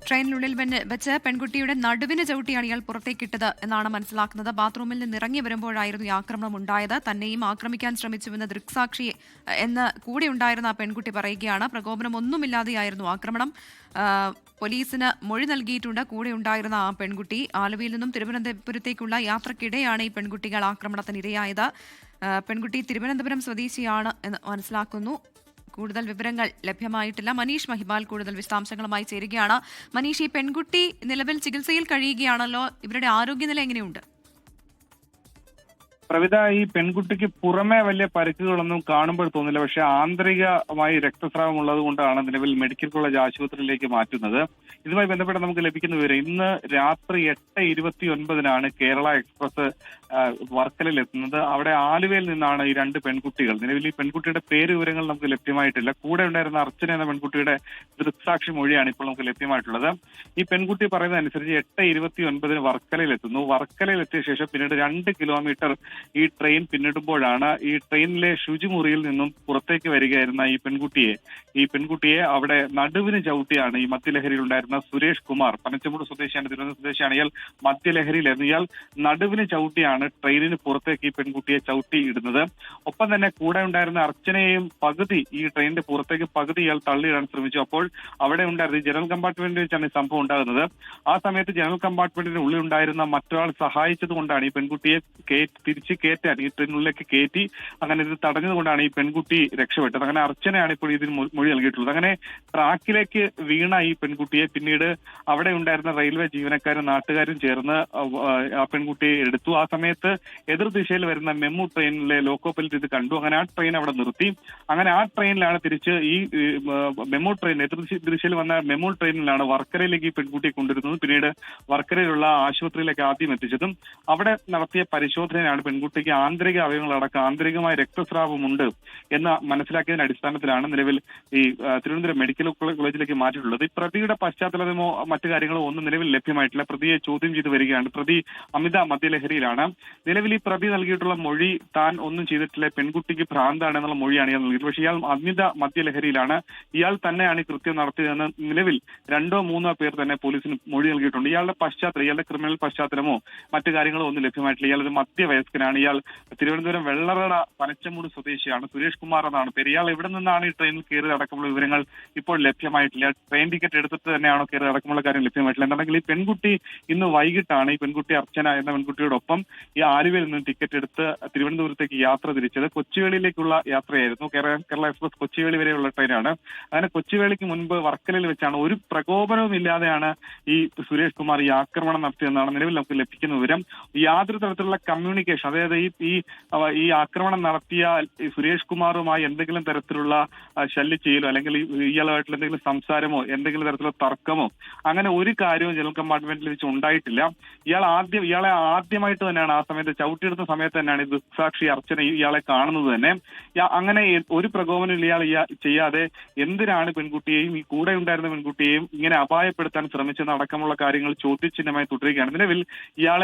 ട്രെയിനിനുള്ളിൽ വെച്ച് പെൺകുട്ടിയുടെ നടുവിന് ചവിട്ടിയാണ് ഇയാൾ പുറത്തേക്കിട്ടത് എന്നാണ് മനസ്സിലാക്കുന്നത്. ബാത്റൂമിൽ നിന്ന് ഇറങ്ങി വരുമ്പോഴായിരുന്നു ഈ ആക്രമണം ഉണ്ടായത്. തന്നെയും ആക്രമിക്കാൻ ശ്രമിച്ചുവെന്ന് ദൃക്സാക്ഷി എന്ന് കൂടെ ഉണ്ടായിരുന്ന ആ പെൺകുട്ടി പറയുകയാണ്. പ്രകോപനം ഒന്നുമില്ലാതെയായിരുന്നു ആക്രമണം. പോലീസിന് മൊഴി നൽകിയിട്ടുണ്ട് കൂടെ ഉണ്ടായിരുന്ന ആ പെൺകുട്ടി. ആലുവയിൽ നിന്നും തിരുവനന്തപുരത്തേക്കുള്ള യാത്രക്കിടെയാണ് ഈ പെൺകുട്ടികൾ ആക്രമണത്തിനിരയായത്. പെൺകുട്ടി തിരുവനന്തപുരം സ്വദേശിയാണ് എന്ന് മനസ്സിലാക്കുന്നു. കൂടുതൽ വിവരങ്ങൾ ലഭ്യമായിട്ടില്ല. മനീഷ് മഹിബാൽ കൂടുതൽ വിശദാംശങ്ങളുമായി ചേരുകയാണ്. മനീഷ്, ഈ പെൺകുട്ടി നിലവിൽ ചികിത്സയിൽ കഴിയുകയാണല്ലോ. ഇവരുടെ ആരോഗ്യനില എങ്ങനെയുണ്ട്? പ്രവിത, ഈ പെൺകുട്ടിക്ക് പുറമെ വലിയ പരിക്കുകളൊന്നും കാണുമ്പോൾ തോന്നില്ല. പക്ഷെ ആന്തരികമായി രക്തസ്രാവം ഉള്ളത് കൊണ്ടാണ് നിലവിൽ മെഡിക്കൽ കോളേജ് ആശുപത്രിയിലേക്ക് മാറ്റുന്നത്. ഇതുമായി ബന്ധപ്പെട്ട് നമുക്ക് ലഭിക്കുന്ന വിവരം, ഇന്ന് രാത്രി 8:29 കേരള എക്സ്പ്രസ് വർക്കലയിൽ എത്തുന്നത്. അവിടെ ആലുവയിൽ നിന്നാണ് ഈ രണ്ട് പെൺകുട്ടികൾ. നിലവിൽ ഈ പെൺകുട്ടിയുടെ പേര് വിവരങ്ങൾ നമുക്ക് ലഭ്യമായിട്ടില്ല. കൂടെ ഉണ്ടായിരുന്ന അർച്ചന എന്ന പെൺകുട്ടിയുടെ ദൃക്സാക്ഷി മൊഴിയാണ് ഇപ്പോൾ നമുക്ക് ലഭ്യമായിട്ടുള്ളത്. ഈ പെൺകുട്ടി പറയുന്നതനുസരിച്ച് 8:29 വർക്കലയിൽ എത്തുന്നു. വർക്കലയിൽ എത്തിയ ശേഷം പിന്നീട് 2 കിലോമീറ്റർ ഈ ട്രെയിൻ പിന്നിടുമ്പോഴാണ് ഈ ട്രെയിനിലെ ശുചിമുറിയിൽ നിന്നും പുറത്തേക്ക് വരികയായിരുന്ന ഈ പെൺകുട്ടിയെ അവിടെ നടുവിന് ചവിട്ടിയാണ് ഈ മദ്യലഹരിയിൽ ഉണ്ടായിരുന്ന സുരേഷ് കുമാർ, പനച്ചമൂട് സ്വദേശിയാണ്, തിരുവനന്തപുരം സ്വദേശിയാണ്. ഇയാൾ മദ്യലഹരിയിലായിരുന്നു. ഇയാൾ നടുവിന് ചവിട്ടിയാണ് ട്രെയിനിന് പുറത്തേക്ക് ഈ പെൺകുട്ടിയെ ചവിട്ടി ഇടുന്നത്. ഒപ്പം തന്നെ കൂടെ ഉണ്ടായിരുന്ന അർച്ചനയെയും ഈ ട്രെയിനിന്റെ പുറത്തേക്ക് പകുതി ഇയാൾ തള്ളിയിടാൻ ശ്രമിച്ചു. അപ്പോൾ അവിടെ ഉണ്ടായിരുന്ന ജനറൽ കമ്പാർട്ട്മെന്റിൽ വെച്ചാണ് ഈ സംഭവം ഉണ്ടാകുന്നത്. ആ സമയത്ത് ജനറൽ കമ്പാർട്ട്മെന്റിന് ഉള്ളിൽ ഉണ്ടായിരുന്ന മറ്റൊരാൾ സഹായിച്ചത് കൊണ്ടാണ് ഈ പെൺകുട്ടിയെ തിരിച്ച് കയറ്റാൻ ഈ ട്രെയിനുള്ളിലേക്ക് കയറ്റി അങ്ങനെ ഇത് തടഞ്ഞതുകൊണ്ടാണ് ഈ പെൺകുട്ടി രക്ഷപ്പെട്ടത്. അങ്ങനെ അർച്ചനയാണ് ഇപ്പോൾ ഇതിന് മൊഴി നൽകിയിട്ടുള്ളത്. അങ്ങനെ ട്രാക്കിലേക്ക് വീണ ഈ പെൺകുട്ടിയെ പിന്നീട് അവിടെ ഉണ്ടായിരുന്ന റെയിൽവേ ജീവനക്കാരും നാട്ടുകാരും ചേർന്ന് ആ പെൺകുട്ടിയെ എടുത്തു. ആ സമയത്ത് എതിർദിശയിൽ വരുന്ന മെമു ട്രെയിനിലെ ലോക്കോ പൈലറ്റ് ഇത് കണ്ടു. അങ്ങനെ ആ ട്രെയിൻ അവിടെ നിർത്തി. അങ്ങനെ ആ ട്രെയിനിലാണ് തിരിച്ച് ഈ മെമു ട്രെയിൻ എതിർദിശയിൽ വന്ന മെമു ട്രെയിനിലാണ് വർക്കലയിലേക്ക് ഈ പെൺകുട്ടിയെ കൊണ്ടുവരുന്നത്. പിന്നീട് വർക്കലയിലുള്ള ആശുപത്രിയിലേക്ക് ആദ്യം എത്തിച്ചതും അവിടെ നടത്തിയ പരിശോധനയാണ് പെൺകുട്ടിക്ക് ആന്തരിക അവയവങ്ങളടക്കം ആന്തരികമായ രക്തസ്രാവമുണ്ട് എന്ന് മനസ്സിലാക്കിയതിന്റെ അടിസ്ഥാനത്തിലാണ് നിലവിൽ ഈ തിരുവനന്തപുരം മെഡിക്കൽ കോളേജിലേക്ക് മാറ്റിയിട്ടുള്ളത്. ഈ പ്രതിയുടെ പശ്ചാത്തലമോ മറ്റു കാര്യങ്ങളോ ഒന്നും നിലവിൽ ലഭ്യമായിട്ടില്ല. പ്രതിയെ ചോദ്യം ചെയ്ത് വരികയാണ്. പ്രതി അമിത മദ്യലഹരിയിലാണ്. നിലവിൽ ഈ പ്രതി നൽകിയിട്ടുള്ള മൊഴി താൻ ഒന്നും ചെയ്തിട്ടില്ല, പെൺകുട്ടിക്ക് ഭ്രാന്താണ് എന്നുള്ള മൊഴിയാണ് ഇയാൾ നൽകിയത്. പക്ഷേ ഇയാൾ അമിത മദ്യലഹരിയിലാണ്, ഇയാൾ തന്നെയാണ് ഈ കൃത്യം നടത്തിയതെന്ന് നിലവിൽ 2-3 പേർ തന്നെ പോലീസിന് മൊഴി നൽകിയിട്ടുണ്ട്. ഇയാളുടെ ക്രിമിനൽ പശ്ചാത്തലമോ മറ്റു കാര്യങ്ങളോ ഒന്നും ലഭ്യമായിട്ടില്ല. ഇയാൾ ഒരു മധ്യവയസ്കനാണ്. ഇയാൾ തിരുവനന്തപുരം വെള്ളറട പനച്ചമൂട് സ്വദേശിയാണ്. സുരേഷ് കുമാർ എന്നാണ് പേര്. ഇയാൾ എവിടെ നിന്നാണ് ഈ ട്രെയിനിൽ കയറി അടക്കമുള്ള വിവരങ്ങൾ ഇപ്പോൾ ലഭ്യമായിട്ടില്ല. ട്രെയിൻ ടിക്കറ്റ് എടുത്തിട്ട് തന്നെയാണോ കയറി അടക്കമുള്ള കാര്യം ലഭ്യമായിട്ടില്ല. എന്താണെങ്കിൽ ഈ പെൺകുട്ടി ഇന്ന് വൈകിട്ടാണ് ഈ പെൺകുട്ടി അർച്ചന എന്ന പെൺകുട്ടിയോടൊപ്പം ഈ ആലുവയിൽ നിന്ന് ടിക്കറ്റ് എടുത്ത് തിരുവനന്തപുരത്തേക്ക് യാത്ര തിരിച്ചത്. കൊച്ചുവേളിയിലേക്കുള്ള യാത്രയായിരുന്നു. കേരള എക്സ്പ്രസ് കൊച്ചുവേളി വരെയുള്ള ട്രെയിനാണ്. അങ്ങനെ കൊച്ചുവേളിക്ക് മുൻപ് വർക്കലയിൽ വെച്ചാണ് ഒരു പ്രകോപനവും ഇല്ലാതെയാണ് ഈ സുരേഷ് കുമാർ ഈ ആക്രമണം നടത്തിയെന്നാണ് നിലവിൽ നമുക്ക് ലഭിക്കുന്ന വിവരം. യാതൊരു തരത്തിലുള്ള കമ്മ്യൂണിക്കേഷൻ, അതായത് ഈ ആക്രമണം നടത്തിയ സുരേഷ് കുമാറുമായി എന്തെങ്കിലും തരത്തിലുള്ള ശല്യം ചെയ്യലോ അല്ലെങ്കിൽ ഇയാളുമായിട്ടുള്ള എന്തെങ്കിലും സംസാരമോ എന്തെങ്കിലും തരത്തിലുള്ള തർക്കമോ അങ്ങനെ ഒരു കാര്യവും ജനറൽ കമ്പാർട്ട്മെന്റിൽ വെച്ച് ഉണ്ടായിട്ടില്ല. ഇയാളെ ആദ്യമായിട്ട് തന്നെയാണ് ആ സമയത്ത് ചവിട്ടിയെടുത്ത സമയത്ത് തന്നെയാണ് ഈ ദൃക്സാക്ഷി അർച്ചന ഇയാളെ കാണുന്നത് തന്നെ. അങ്ങനെ ഒരു പ്രകോപനം ഇയാൾ ചെയ്യാതെ എന്തിനാണ് പെൺകുട്ടിയെയും ഈ കൂടെ ഉണ്ടായിരുന്ന പെൺകുട്ടിയെയും ഇങ്ങനെ അപായപ്പെടുത്താൻ ശ്രമിച്ചെന്ന് അടക്കമുള്ള കാര്യങ്ങൾ ചോദ്യചിഹ്നമായി തുടരുകയാണ്. നിലവിൽ ഇയാൾ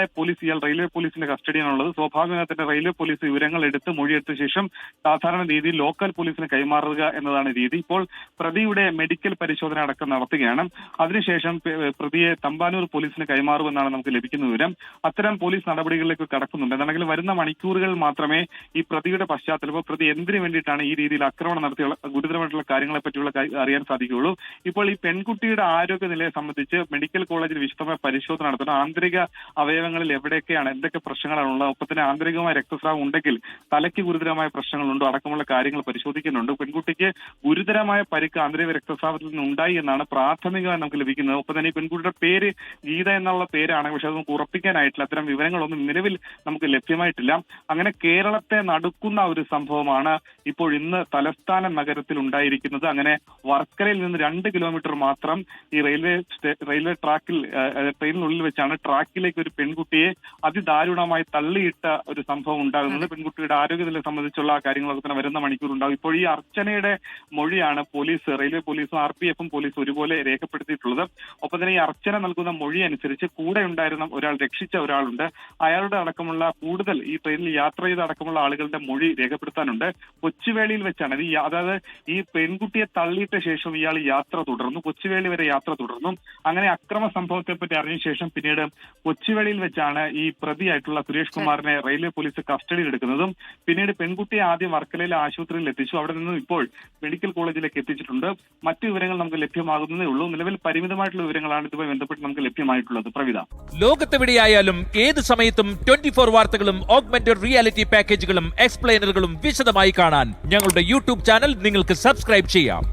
റെയിൽവേ പോലീസിന്റെ കസ്റ്റഡിയാണുള്ളത്. സ്വാഭാവികമായി തന്നെ റെയിൽവേ പോലീസ് വിവരങ്ങൾ എടുത്ത് മൊഴിയെടുത്ത ശേഷം സാധാരണ രീതിയിൽ ലോക്കൽ പോലീസിന് കൈമാറുക എന്നതാണ് രീതി. ഇപ്പോൾ പ്രതിയുടെ മെഡിക്കൽ പരിശോധന അടക്കം നടത്തുകയാണ്. അതിനുശേഷം പ്രതിയെ തമ്പാനൂർ പോലീസിന് കൈമാറുമെന്നാണ് നമുക്ക് ലഭിക്കുന്ന വിവരം. അത്തരം പോലീസ് നടപടികളിലേക്ക് കടക്കുന്നുണ്ട്. എന്താണെങ്കിലും വരുന്ന മണിക്കൂറുകൾ മാത്രമേ ഈ പ്രതിയുടെ പശ്ചാത്തലമോ പ്രതി എന്തിനു വേണ്ടിയിട്ടാണ് ഈ രീതിയിൽ ആക്രമണം നടത്തിയുള്ള ഗുരുതരമായിട്ടുള്ള കാര്യങ്ങളെ പറ്റിയുള്ള അറിയാൻ സാധിക്കുകയുള്ളൂ. ഇപ്പോൾ ഈ പെൺകുട്ടിയുടെ ആരോഗ്യനിലയെ സംബന്ധിച്ച് മെഡിക്കൽ കോളേജിൽ വിശദമായ പരിശോധന നടത്തണം. ആന്തരിക അവയവങ്ങളിൽ എവിടെയൊക്കെയാണ് എന്തൊക്കെ പ്രശ്നങ്ങളാണ് ഉള്ളത്, ഒപ്പം തന്നെ ആന്തരികമായ രക്തസ്രാവം ഉണ്ടെങ്കിൽ തലയ്ക്ക് ഗുരുതരമായ പ്രശ്നങ്ങളുണ്ടോ അടക്കമുള്ള കാര്യങ്ങൾ പരിശോധിക്കുന്നുണ്ട്. പെൺകുട്ടിക്ക് ഗുരുതരമായ പരിക്ക് ആന്തരിക രക്തസ്രാവത്തിൽ നിന്ന് ഉണ്ടായി എന്നാണ് പ്രാഥമികമായി നമുക്ക് ലഭിക്കുന്നത്. ഒപ്പം തന്നെ ഈ പെൺകുട്ടിയുടെ പേര് ഗീത എന്നുള്ള പേരാണ്. പക്ഷെ അത് നമുക്ക് ഉറപ്പിക്കാനായിട്ടില്ല. അത്തരം വിവരങ്ങളൊന്നും നിലവിൽ നമുക്ക് ലഭ്യമായിട്ടില്ല. അങ്ങനെ കേരളത്തെ നടുക്കുന്ന ഒരു സംഭവമാണ് ഇപ്പോൾ ഇന്ന് തലസ്ഥാന നഗരത്തിൽ ഉണ്ടായിരിക്കുന്നത്. അങ്ങനെ വർക്കലയിൽ നിന്ന് 2 കിലോമീറ്റർ മാത്രം ഈ റെയിൽവേ ട്രാക്കിൽ ട്രെയിനിനുള്ളിൽ വെച്ചാണ് ട്രാക്കിലേക്ക് ഒരു പെൺകുട്ടിയെ അതിദാരുണമായി തള്ളിയിട്ട ഒരു സംഭവം ഉണ്ടാകുന്നത്. പെൺകുട്ടിയുടെ ആരോഗ്യനില സംബന്ധിച്ചുള്ള കാര്യങ്ങളൊക്കെ തന്നെ വരുന്ന മണിക്കൂർ ഉണ്ടാകും. ഇപ്പോൾ ഈ അർച്ചനയുടെ മൊഴിയാണ് റെയിൽവേ പോലീസും RPF പോലീസും ഒരുപോലെ രേഖപ്പെടുത്തിയിട്ടുള്ളത്. ഒപ്പം തന്നെ ഈ അർച്ചന നൽകുന്ന മൊഴി അനുസരിച്ച് കൂടെ ഉണ്ടായിരുന്ന രക്ഷിച്ച ഒരാളുണ്ട്. അയാളുടെ അടക്കമുള്ള കൂടുതൽ ഈ ട്രെയിനിൽ യാത്ര ചെയ്ത അടക്കമുള്ള ആളുകളുടെ മൊഴി രേഖപ്പെടുത്താനുണ്ട്. കൊച്ചുവേളിയിൽ വെച്ചാണ് അതായത് ഈ പെൺകുട്ടിയെ തള്ളിയിട്ട ശേഷം ഇയാൾ യാത്ര തുടർന്നു, കൊച്ചുവേളി വരെ യാത്ര തുടർന്നു. അങ്ങനെ അക്രമ സംഭവത്തെ പറ്റി അറിഞ്ഞ ശേഷം പിന്നീട് കൊച്ചുവേളിയിൽ വെച്ചാണ് ഈ പ്രതിയായിട്ടുള്ള സുരേഷ് കുമാറിനെ റെയിൽവേ പോലീസ് കസ്റ്റഡിയിൽ എടുക്കുന്നതും. പിന്നീട് പെൺകുട്ടിയെ ആദ്യം വർക്കലയിലെ ആശുപത്രിയിൽ എത്തിച്ചു. അവിടെ നിന്നും ഇപ്പോൾ മെഡിക്കൽ കോളേജിലേക്ക് എത്തിച്ചിട്ടുണ്ട്. മറ്റു വിവരങ്ങൾ നമുക്ക് ലഭ്യമാകുന്നതേ ഉള്ളൂ. നിലവിൽ പരിമിതമായിട്ടുള്ള വിവരങ്ങളാണ് ഇതുമായി ബന്ധപ്പെട്ട് നമുക്ക് ലഭ്യമായിട്ടുള്ളത്. പ്രവിധ, ലോകത്തെവിടെയായാലും ഏത് സമയത്തും 24 വാർത്തകളും ഓഗ്മെന്റഡ് റിയാലിറ്റി പാക്കേജുകളും എക്സ്പ്ലെയിനറുകളും വിശദമായി കാണാൻ ഞങ്ങളുടെ യൂട്യൂബ് ചാനൽ നിങ്ങൾക്ക് സബ്സ്ക്രൈബ് ചെയ്യാം.